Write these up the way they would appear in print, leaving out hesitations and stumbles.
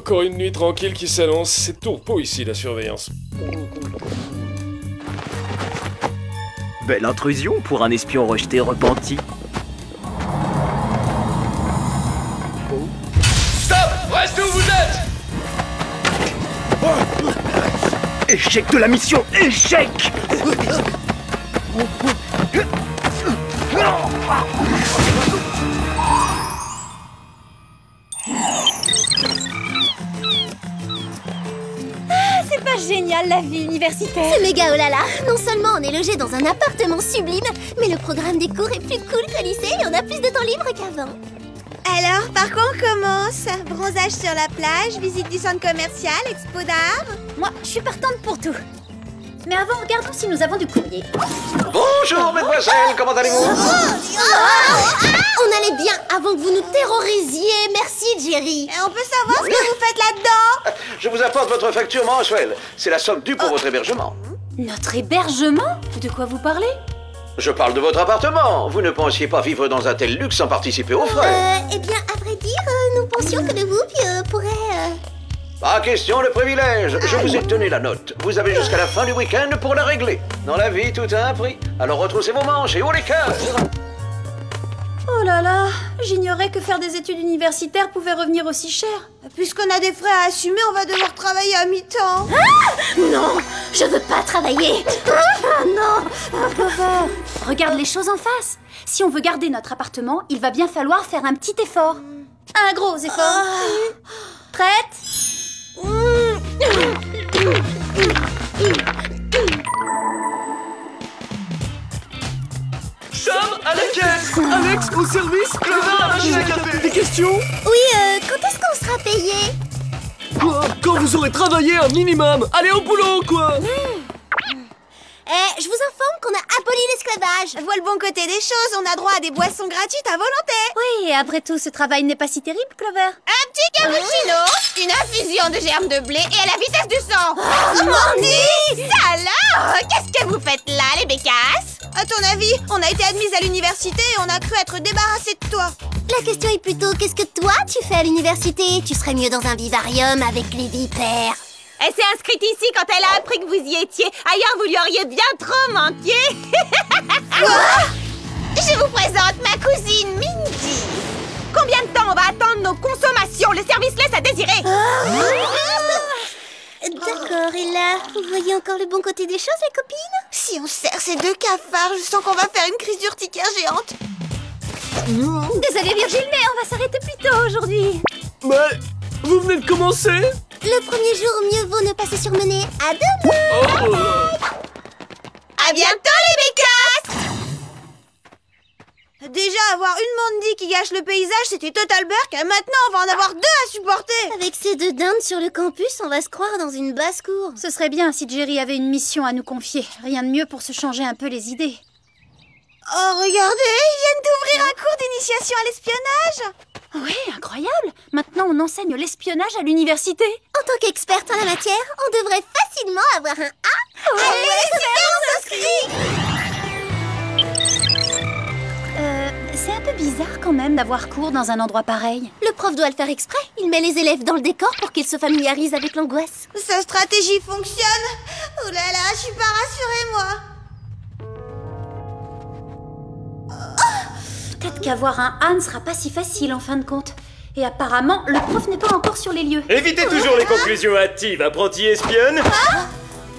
Encore une nuit tranquille qui s'annonce. C'est tourpeau ici, la surveillance. Belle intrusion pour un espion rejeté repenti. Stop! Restez où vous êtes! Échec de la mission! Échec! C'est pas génial la vie universitaire. C'est méga oh là là. Non seulement on est logé dans un appartement sublime, mais le programme des cours est plus cool qu'au lycée et on a plus de temps libre qu'avant. Alors, par quoi on commence? Bronzage sur la plage, visite du centre commercial, expo d'art? Moi, je suis partante pour tout. Mais avant, regardons si nous avons du courrier. Bonjour, mesdemoiselles, comment allez-vous? On allait bien avant que vous nous terrorisiez. Merci, Jerry. Et on peut savoir ce que vous faites là-dedans? Je vous apporte votre facture mensuelle. C'est la somme due pour votre hébergement. Notre hébergement? De quoi vous parlez? Je parle de votre appartement. Vous ne pensiez pas vivre dans un tel luxe sans participer aux frais. Eh bien, à vrai dire, nous pensions que le groupe pourrait... Pas question de privilège. Je vous ai donné la note. Vous avez jusqu'à la fin du week-end pour la régler. Dans la vie, tout a un prix. Alors retroussez vos manches et haut les cœurs. Oh là là, j'ignorais que faire des études universitaires pouvait revenir aussi cher. Puisqu'on a des frais à assumer, on va devoir travailler à mi-temps. Non, je veux pas travailler. Non. Regarde les choses en face. Si on veut garder notre appartement, il va bien falloir faire un petit effort. Un gros effort. Prête? Sam, à la caisse! Alex, au service! Clover, à la machine à café! Des questions? Oui, quand est-ce qu'on sera payé? Quoi? Quand vous aurez travaillé un minimum! Allez au boulot, quoi! Je vous informe qu'on a aboli l'esclavage. Vois le bon côté des choses, on a droit à des boissons gratuites à volonté. Oui, et après tout, ce travail n'est pas si terrible, Clover. Un petit cappuccino, une infusion de germes de blé et à la vitesse du sang. Mandy! Ça alors? Qu'est-ce que vous faites là, les bécasses? À ton avis, on a été admise à l'université et on a cru être débarrassé de toi. La question est plutôt, qu'est-ce que toi tu fais à l'université? Tu serais mieux dans un vivarium avec les vipères. Elle s'est inscrite ici quand elle a appris que vous y étiez. Ailleurs, vous lui auriez bien trop manqué. Je vous présente ma cousine Mindy. Combien de temps on va attendre nos consommations? Le service laisse à désirer. D'accord, et là, vous voyez encore le bon côté des choses, les copines? Si on serre ces deux cafards, je sens qu'on va faire une crise d'urticaire géante. Désolée Virgile, mais on va s'arrêter plus tôt aujourd'hui. Mais, vous venez de commencer? Le premier jour, mieux vaut ne pas se surmener. À demain! À bientôt les bécasses. Déjà, avoir une Mandy qui gâche le paysage, c'était total burk. Et maintenant, on va en avoir deux à supporter. Avec ces deux dindes sur le campus, on va se croire dans une basse-cour. Ce serait bien si Jerry avait une mission à nous confier. Rien de mieux pour se changer un peu les idées. Oh, regardez, ils viennent d'ouvrir un cours d'initiation à l'espionnage. Oui, incroyable. Maintenant, on enseigne l'espionnage à l'université. En tant qu'experte en la matière, on devrait facilement avoir un A. Allez, on s'inscrit. C'est un peu bizarre quand même d'avoir cours dans un endroit pareil. Le prof doit le faire exprès. Il met les élèves dans le décor pour qu'ils se familiarisent avec l'angoisse. Sa stratégie fonctionne. Oh là là, je suis pas rassurée, moi. Peut-être qu'avoir un A ne sera pas si facile en fin de compte. Et apparemment, le prof n'est pas encore sur les lieux. Évitez toujours les conclusions hâtives, apprenti espionne.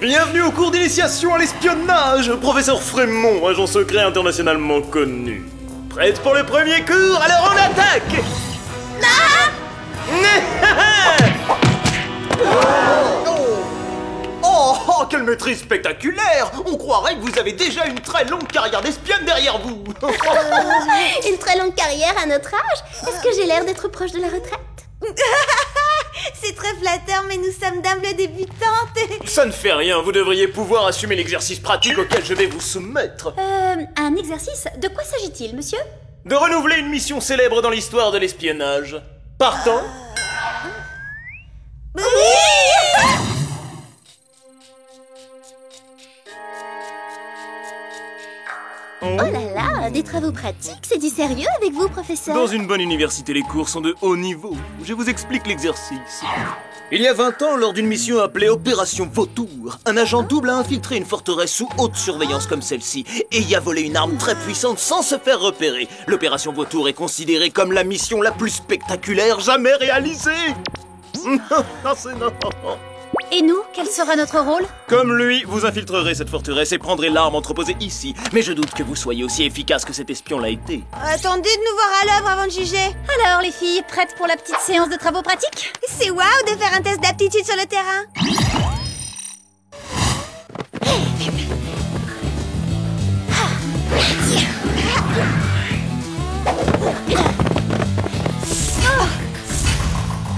Bienvenue au cours d'initiation à l'espionnage! Professeur Frémont, agent secret internationalement connu. Prête pour le premier cours? Alors on attaque! Oh, quelle maîtrise spectaculaire! On croirait que vous avez déjà une très longue carrière d'espionne derrière vous! Une très longue carrière à notre âge. Est-ce que j'ai l'air d'être proche de la retraite? C'est très flatteur, mais nous sommes d'humbles débutantes. Ça ne fait rien, vous devriez pouvoir assumer l'exercice pratique auquel je vais vous soumettre. Un exercice? De quoi s'agit-il, monsieur? De renouveler une mission célèbre dans l'histoire de l'espionnage. Partant? Oui! Oh là là, des travaux pratiques, c'est du sérieux avec vous, professeur? Dans une bonne université, les cours sont de haut niveau. Je vous explique l'exercice. Il y a 20 ans, lors d'une mission appelée Opération Vautour, un agent double a infiltré une forteresse sous haute surveillance comme celle-ci et y a volé une arme très puissante sans se faire repérer. L'Opération Vautour est considérée comme la mission la plus spectaculaire jamais réalisée. Non, c'est non. Et nous, quel sera notre rôle? Comme lui, vous infiltrerez cette forteresse et prendrez l'arme entreposée ici. Mais je doute que vous soyez aussi efficace que cet espion l'a été. Attendez de nous voir à l'œuvre avant de juger. Alors les filles, prêtes pour la petite séance de travaux pratiques? C'est waouh de faire un test d'aptitude sur le terrain.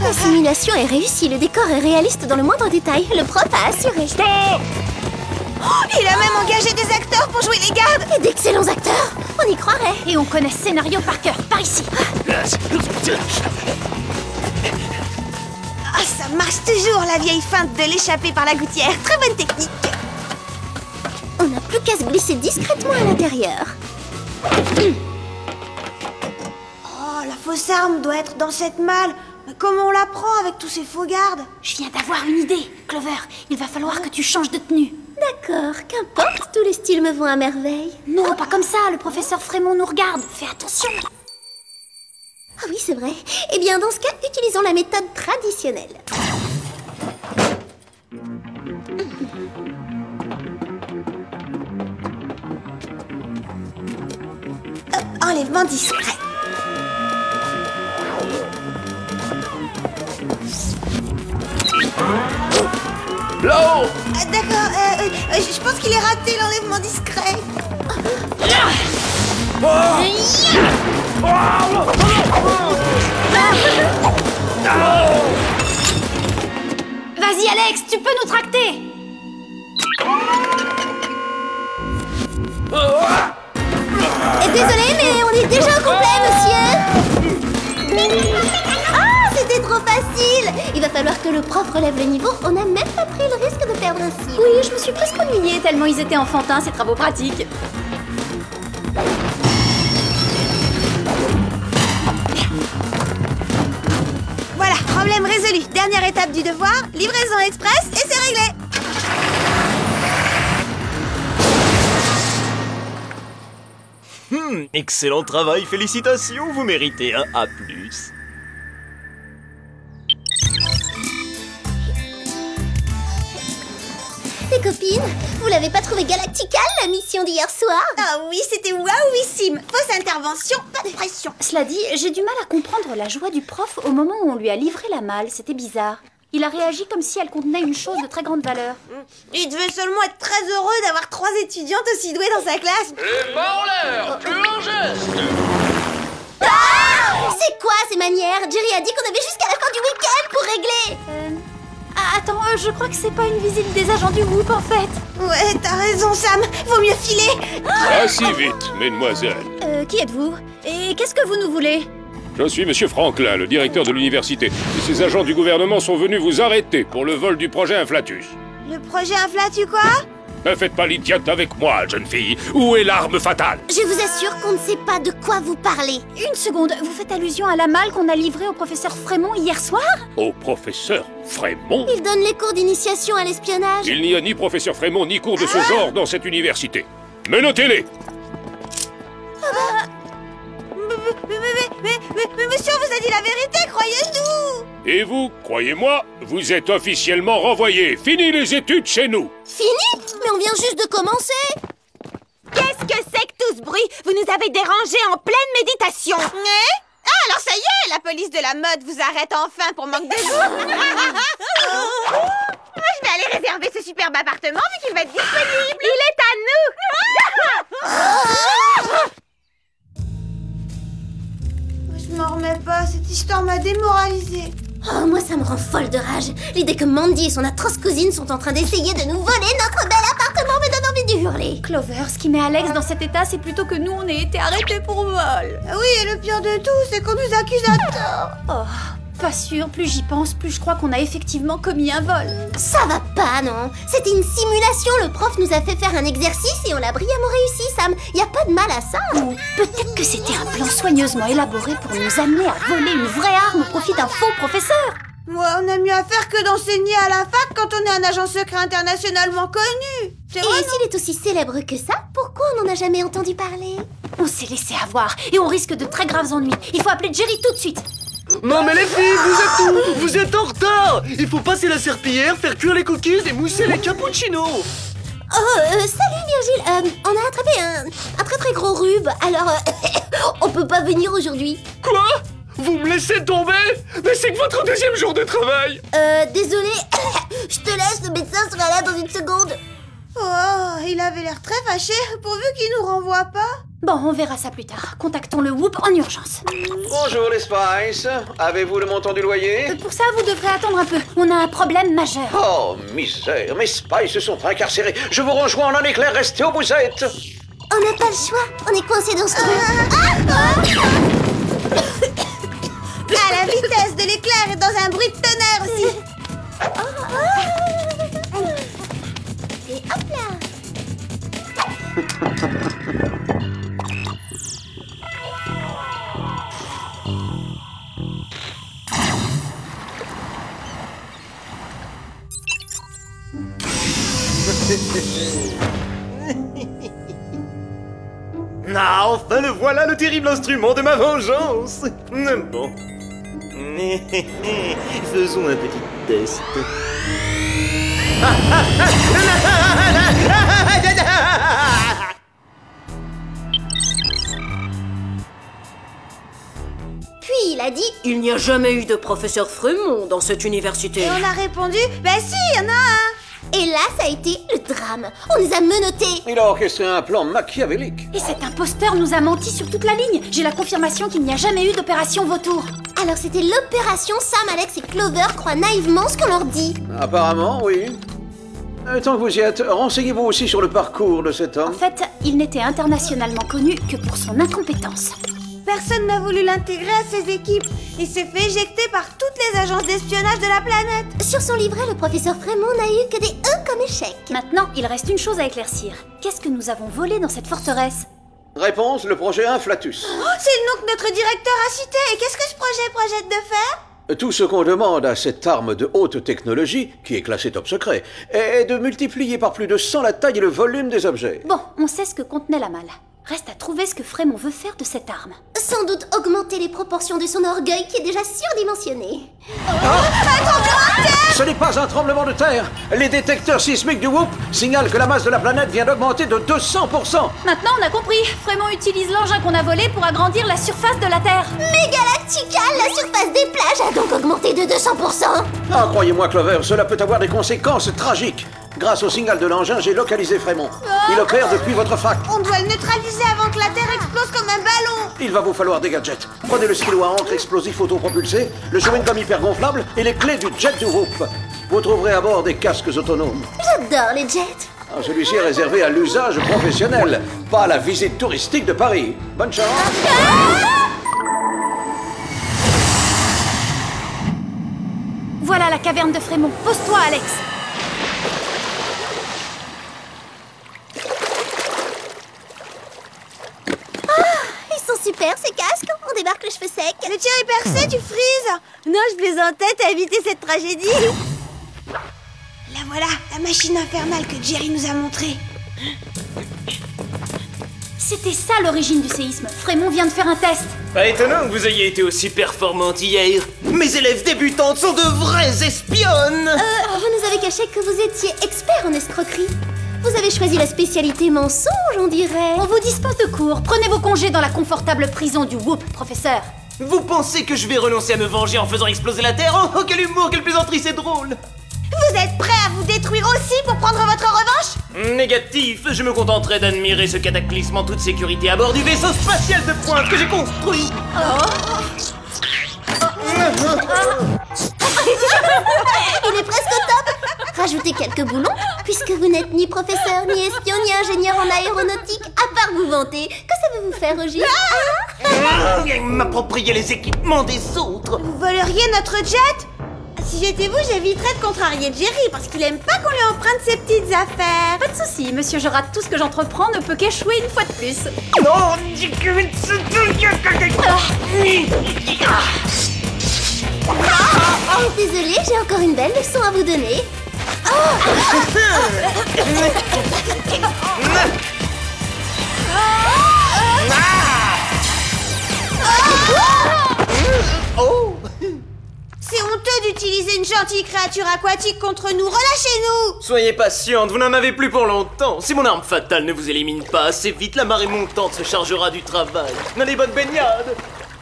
La simulation est réussie, le décor est réaliste dans le moindre détail. Le prof a assuré. Oh, il a même engagé des acteurs pour jouer les gardes. Et d'excellents acteurs, on y croirait. Et on connaît ce scénario par cœur, par ici. Ah, ça marche toujours, la vieille feinte de l'échapper par la gouttière. Très bonne technique. On n'a plus qu'à se glisser discrètement à l'intérieur. Oh, la fausse arme doit être dans cette malle. Mais comment on la prend avec tous ces faux gardes? Je viens d'avoir une idée, Clover. Il va falloir que tu changes de tenue. D'accord, qu'importe, tous les styles me vont à merveille. Non, pas comme ça, le professeur Frémont nous regarde. Fais attention. Ah oui, c'est vrai. Eh bien, dans ce cas, utilisons la méthode traditionnelle. Enlèvement discret. Là-haut! D'accord, je pense qu'il est raté l'enlèvement discret. Vas-y, Alex, tu peux nous tracter. Désolé, mais on est déjà au complet, monsieur. Ah, c'était trop facile. Il va falloir que le prof relève le niveau. On n'a même pas pris le risque de perdre un cil. Oui, je me suis presque ennuyée tellement ils étaient enfantins, ces travaux pratiques. Voilà, problème résolu. Dernière étape du devoir, livraison express et c'est réglé. Excellent travail, félicitations, vous méritez un A+. Les copines, vous l'avez pas trouvé galacticale, la mission d'hier soir? Ah oui, c'était waouissime. Fausse intervention, pas de pression. Cela dit, j'ai du mal à comprendre la joie du prof au moment où on lui a livré la malle. C'était bizarre. Il a réagi comme si elle contenait une chose de très grande valeur. Il devait seulement être très heureux d'avoir 3 étudiantes aussi douées dans sa classe. Les mains en l'air, plus un geste. Ah, c'est quoi ces manières? Jerry a dit qu'on avait jusqu'à la fin du week-end pour régler. Ah, attends, je crois que c'est pas une visite des agents du Whoop en fait. Ouais, t'as raison Sam, vaut mieux filer. Pas si vite, mesdemoiselles. Qui êtes-vous? Et qu'est-ce que vous nous voulez? Je suis Monsieur Franklin, le directeur de l'université. Et ces agents du gouvernement sont venus vous arrêter pour le vol du projet Inflatus. Le projet Inflatu quoi? Ne faites pas l'idiote avec moi, jeune fille. Où est l'arme fatale? Je vous assure qu'on ne sait pas de quoi vous parlez. Une seconde, vous faites allusion à la malle qu'on a livrée au professeur Frémont hier soir? Au professeur Frémont? Il donne les cours d'initiation à l'espionnage. Il n'y a ni professeur Frémont ni cours de ce genre dans cette université. Mais notez-les! Mais monsieur vous a dit la vérité, croyez-nous. Et vous, croyez-moi, vous êtes officiellement renvoyés. Fini les études chez nous. Fini? Mais on vient juste de commencer. Qu'est-ce que c'est que tout ce bruit? Vous nous avez dérangés en pleine méditation. Ah, alors ça y est, la police de la mode vous arrête enfin pour manque de jours. Je vais aller réserver ce superbe appartement vu qu'il va être disponible. Il est à nous. Je m'en remets pas, cette histoire m'a démoralisée. Oh, moi ça me rend folle de rage. L'idée que Mandy et son atroce cousine sont en train d'essayer de nous voler notre bel appartement me donne envie de hurler. Clover, ce qui met Alex dans cet état, c'est plutôt que nous, on ait été arrêtés pour vol. Oui, et le pire de tout, c'est qu'on nous accuse à tort. Pas sûr, plus j'y pense, plus je crois qu'on a effectivement commis un vol. Ça va pas, non? C'était une simulation, le prof nous a fait faire un exercice et on a brillamment réussi, Sam. Y a pas de mal à ça. Ou peut-être que c'était un plan soigneusement élaboré pour nous amener à voler une vraie arme au profit d'un faux professeur. Ouais, on a mieux à faire que d'enseigner à la fac quand on est un agent secret internationalement connu. C'est vrai, Et s'il est aussi célèbre que ça, pourquoi on n'en a jamais entendu parler? On s'est laissé avoir et on risque de très graves ennuis. Il faut appeler Jerry tout de suite. Non mais les filles, vous êtes où? Vous êtes en retard. Il faut passer la serpillière, faire cuire les cookies et mousser les cappuccinos. Salut Virgile, on a attrapé un très très gros rhume, alors on peut pas venir aujourd'hui. Quoi? Vous me laissez tomber? Mais c'est que votre deuxième jour de travail. Désolé, je te laisse, le médecin sera là dans une seconde. Oh, il avait l'air très fâché, pourvu qu'il nous renvoie pas. Bon, on verra ça plus tard. Contactons le Whoop en urgence. Bonjour les Spice. Avez-vous le montant du loyer? Pour ça, vous devrez attendre un peu. On a un problème majeur. Oh, misère, mes Spice se sont incarcérés. Je vous rejoins en un éclair, restez où vous êtes. On n'a pas le choix, on est coincé dans ce trou. À la vitesse de l'éclair et dans un bruit de tonnerre aussi. Et hop là. Ah, enfin le voilà, le terrible instrument de ma vengeance. Bon. Faisons un petit test. Puis il a dit... Il n'y a jamais eu de professeur Frémont dans cette université. Et on a répondu, bah si, il y en a un. Et là, ça a été le drame. On les a menottés. Il a orchestré un plan machiavélique. Et cet imposteur nous a menti sur toute la ligne. J'ai la confirmation qu'il n'y a jamais eu d'opération vautour. Alors c'était l'opération Sam, Alex et Clover croient naïvement ce qu'on leur dit. Apparemment, oui. Tant que vous y êtes, renseignez-vous aussi sur le parcours de cet En homme. fait, il n'était internationalement connu que pour son incompétence. Personne n'a voulu l'intégrer à ses équipes. Il s'est fait éjecter par toutes les agences d'espionnage de la planète. Sur son livret, le professeur Frémont n'a eu que des E comme échec. Maintenant, il reste une chose à éclaircir. Qu'est-ce que nous avons volé dans cette forteresse? Réponse, le projet Inflatus. Oh, c'est le nom que notre directeur a cité. Et qu'est-ce que ce projet projette de faire? Tout ce qu'on demande à cette arme de haute technologie, qui est classée top secret, est de multiplier par plus de 100 la taille et le volume des objets. Bon, on sait ce que contenait la malle. Reste à trouver ce que Frémont veut faire de cette arme. Sans doute augmenter les proportions de son orgueil qui est déjà surdimensionné. Ce n'est pas un tremblement de terre. Les détecteurs sismiques du Whoop signalent que la masse de la planète vient d'augmenter de 200%. Maintenant, on a compris. Frémont utilise l'engin qu'on a volé pour agrandir la surface de la Terre. Mégalactical, la surface des plages a donc augmenté de 200%. Ah, croyez-moi, Clover, cela peut avoir des conséquences tragiques. Grâce au signal de l'engin, j'ai localisé Frémont. Il opère depuis votre fac. On doit le neutraliser avant que la Terre explose comme un ballon. Il va vous falloir des gadgets. Prenez le stylo à encre explosif autopropulsé, le chewing-gum hypergonflable et les clés du jet du Whoop. Vous trouverez à bord des casques autonomes. J'adore les jets. Ah, celui-ci est réservé à l'usage professionnel, pas à la visite touristique de Paris. Bonne chance. Voilà la caverne de Frémont. Pose-toi, Alex. Ils sont super ces casques. On débarque les cheveux secs. Le tien est percé, tu frises. Non, je plaisantais, t'as évité cette tragédie. La voilà, la machine infernale que Jerry nous a montrée. C'était ça l'origine du séisme. Frémont vient de faire un test. Pas étonnant que vous ayez été aussi performante hier. Mes élèves débutantes sont de vraies espionnes. Vous nous avez caché que vous étiez expert en escroquerie. Vous avez choisi la spécialité mensonge, on dirait. On vous dispose de cours. Prenez vos congés dans la confortable prison du Whoop, professeur. Vous pensez que je vais renoncer à me venger en faisant exploser la Terre? Oh, quel humour, quelle plaisanterie, c'est drôle. Vous êtes prêts à vous détruire aussi pour prendre votre revanche? Négatif, je me contenterai d'admirer ce cataclysme en toute sécurité à bord du vaisseau spatial de pointe que j'ai construit. Il est presque au top. Rajoutez quelques boulons, puisque vous n'êtes ni professeur, ni espion, ni ingénieur en aéronautique, à part vous vanter. Que savez-vous faire, Roger? M'approprier les équipements des autres. Vous voleriez notre jet? Si j'étais vous, j'éviterais de contrarier Jerry parce qu'il aime pas qu'on lui emprunte ses petites affaires. Pas de soucis, monsieur, je rate tout ce que j'entreprends ne peut qu'échouer une fois de plus. Non. Désolée, j'ai encore une belle leçon à vous donner. Oh. C'est honteux d'utiliser une gentille créature aquatique contre nous. Relâchez-nous! Soyez patiente, vous n'en avez plus pour longtemps. Si mon arme fatale ne vous élimine pas assez vite, la marée montante se chargera du travail. Allez, bonne baignade.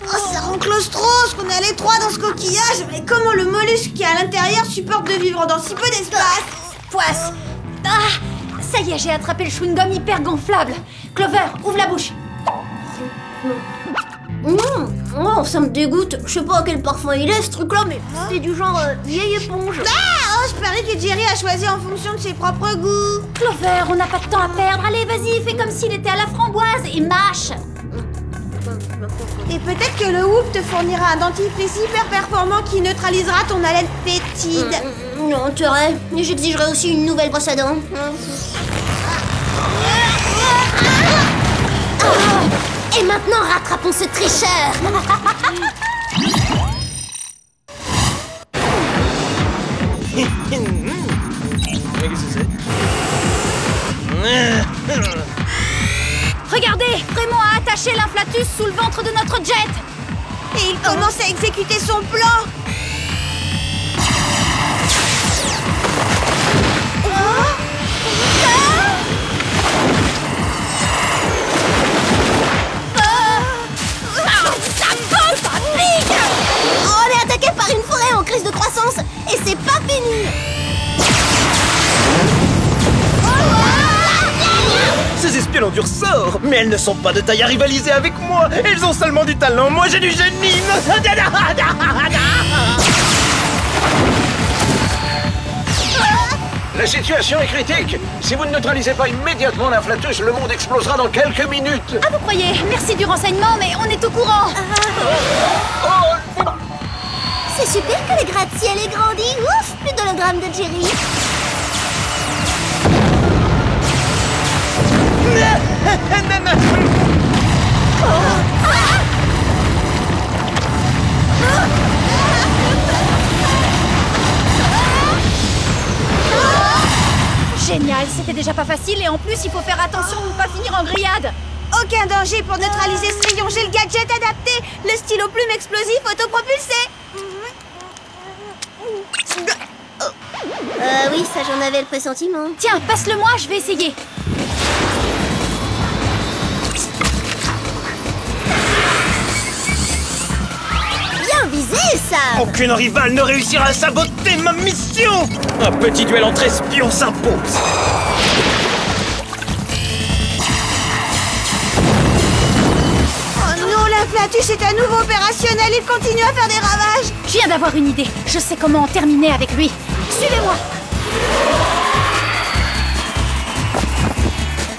Oh, ça rend claustro, qu'on est les trois dans ce coquillage. Mais comment le mollusque qui est à l'intérieur supporte de vivre dans si peu d'espace? Poisse. Ah, ça y est, j'ai attrapé le chewing-gum hyper gonflable. Clover, ouvre la bouche. Oh, ça me dégoûte. Je sais pas quel parfum il est ce truc-là, mais c'est du genre vieille éponge. Je parie que Jerry a choisi en fonction de ses propres goûts. Clover, on n'a pas de temps à perdre. Allez, vas-y, fais comme s'il était à la framboise et mâche. Et peut-être que le Whoop te fournira un dentifrice hyper performant qui neutralisera ton haleine fétide. Non, intérêt. Mais j'exigerai aussi une nouvelle brosse à dents. Et maintenant, rattrapons ce tricheur. Regardez, Frémont a attaché l'inflatus sous le ventre de notre jet. Et il commence à exécuter son plan. On est attaqué par une forêt en crise de croissance. Et c'est pas fini. Ces espionnes ont du ressort, mais elles ne sont pas de taille à rivaliser avec moi. Elles ont seulement du talent, moi j'ai du génie. La situation est critique. Si vous ne neutralisez pas immédiatement l'inflatus, le monde explosera dans quelques minutes. Ah, vous croyez? Merci du renseignement, mais on est au courant. C'est super que le gratte-ciel ait grandi. Ouf, plus d'hologramme de Jerry. Génial, c'était déjà pas facile et en plus il faut faire attention de ne pas finir en grillade. Aucun danger pour neutraliser ce rayon. J'ai le gadget adapté. Le stylo plume explosif autopropulsé. Oui, ça j'en avais le pressentiment. Tiens, passe-le-moi, je vais essayer. Bien visé, ça. Aucune rivale ne réussira à saboter ma mission. Un petit duel entre espions s'impose. Oh non, l'inflatus est à nouveau opérationnel. Il continue à faire des ravages. Je viens d'avoir une idée. Je sais comment en terminer avec lui. Suivez-moi.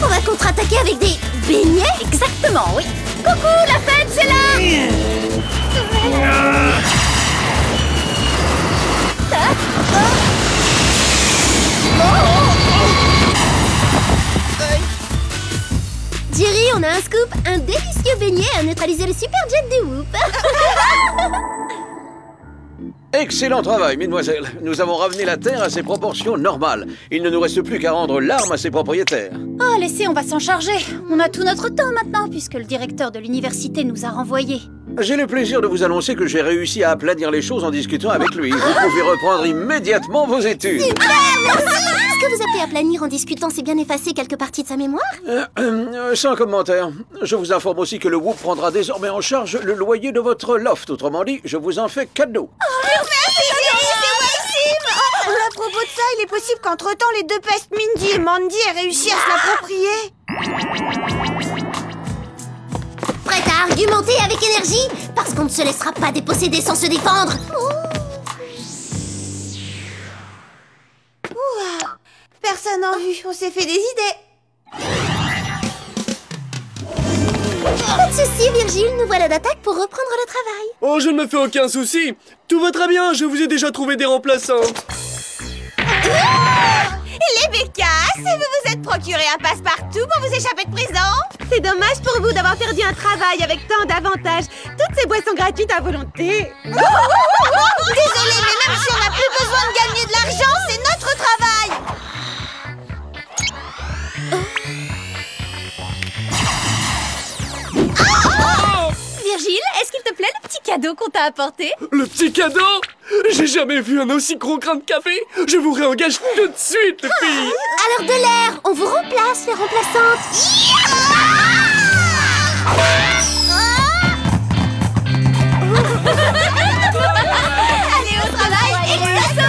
On va contre-attaquer avec des beignets? Exactement, oui. Coucou, la fête, c'est là. Jerry, on a un scoop. Un délicieux beignet à neutraliser le super jet du Whoop. Excellent travail, mesdemoiselles. Nous avons ramené la Terre à ses proportions normales. Il ne nous reste plus qu'à rendre l'arme à ses propriétaires. Oh, laissez, on va s'en charger. On a tout notre temps maintenant, puisque le directeur de l'université nous a renvoyés. J'ai le plaisir de vous annoncer que j'ai réussi à aplanir les choses en discutant avec lui. Vous pouvez reprendre immédiatement vos études. Super, merci. Ce que vous appelez aplanir en discutant, c'est bien effacer quelques parties de sa mémoire? Sans commentaire. Je vous informe aussi que le Whoop prendra désormais en charge le loyer de votre loft. Autrement dit, je vous en fais cadeau. Merci, Jerry, c'est Wassim. À propos de ça, il est possible qu'entre-temps, les deux pestes Mindy et Mandy aient réussi à se l'approprier. Prête à argumenter avec énergie? Parce qu'on ne se laissera pas déposséder sans se défendre. Personne en vue, on s'est fait des idées. Pas de soucis, Virgile, nous voilà d'attaque pour reprendre le travail. Oh, je ne me fais aucun souci. Tout va très bien, je vous ai déjà trouvé des remplaçantes. Les bécasses, vous vous êtes procuré un passe-partout pour vous échapper de prison? C'est dommage pour vous d'avoir perdu un travail avec tant d'avantages. Toutes ces boissons gratuites à volonté. Désolée, mais même si on n'a plus besoin de gagner de l'argent, c'est notre travail. Virgile, est-ce qu'il te plaît le petit cadeau qu'on t'a apporté? Le petit cadeau? J'ai jamais vu un aussi gros grain de café. Je vous réengage tout de suite, les filles. Alors de l'air, on vous remplace, les remplaçantes. Allez au travail, expresso.